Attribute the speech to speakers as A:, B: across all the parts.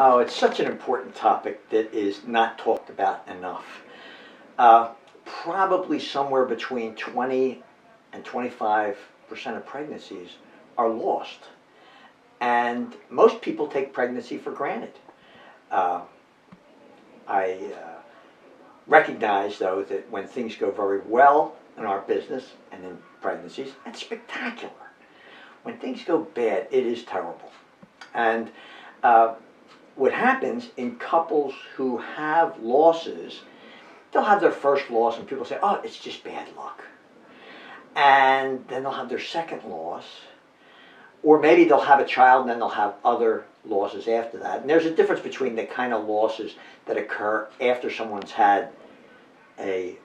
A: Oh, it's such an important topic that is not talked about enough. Probably somewhere between 20 and 25% of pregnancies are lost. And most people take pregnancy for granted. Uh, I recognize, though, that when things go very well in our business and in pregnancies, it's spectacular. When things go bad, it is terrible. And uh, what happens in couples who have losses, they'll have their first loss and people say, oh, it's just bad luck. And then they'll have their second loss, or maybe they'll have a child and then they'll have other losses after that. And there's a difference between the kind of losses that occur after someone's had a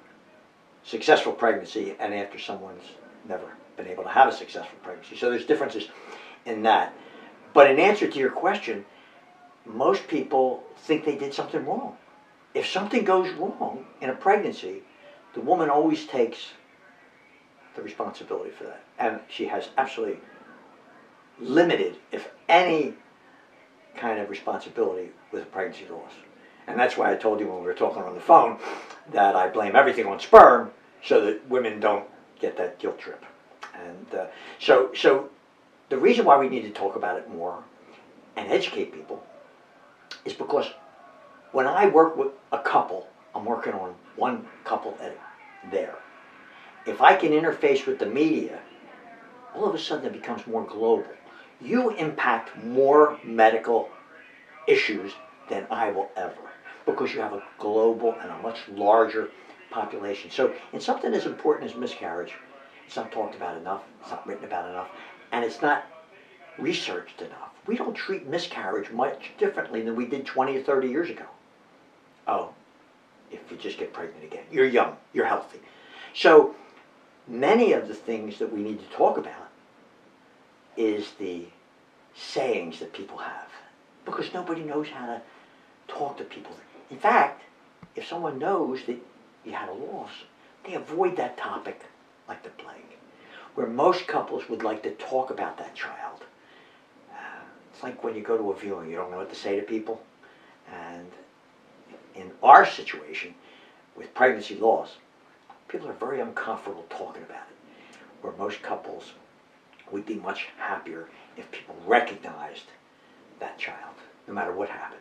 A: successful pregnancy and after someone's never been able to have a successful pregnancy. So there's differences in that. But in answer to your question, most people think they did something wrong. If something goes wrong in a pregnancy, the woman always takes the responsibility for that. And she has absolutely limited, if any, kind of responsibility with a pregnancy loss. And that's why I told you when we were talking on the phone that I blame everything on sperm so that women don't get that guilt trip. And so the reason why we need to talk about it more and educate people is because when I work with a couple, I'm working on one couple there. If I can interface with the media, all of a sudden it becomes more global. You impact more medical issues than I will ever, because you have a global and a much larger population. So in something as important as miscarriage, it's not talked about enough, it's not written about enough, and it's not researched enough. We don't treat miscarriage much differently than we did 20 or 30 years ago. Oh, if you just get pregnant again. You're young, you're healthy. So many of the things that we need to talk about is the sayings that people have, because nobody knows how to talk to people. In fact, if someone knows that you had a loss, they avoid that topic like the plague. Where most couples would like to talk about that child. It's like when you go to a viewing, you don't know what to say to people. And in our situation, with pregnancy loss, people are very uncomfortable talking about it. Where most couples would be much happier if people recognized that child, no matter what happened.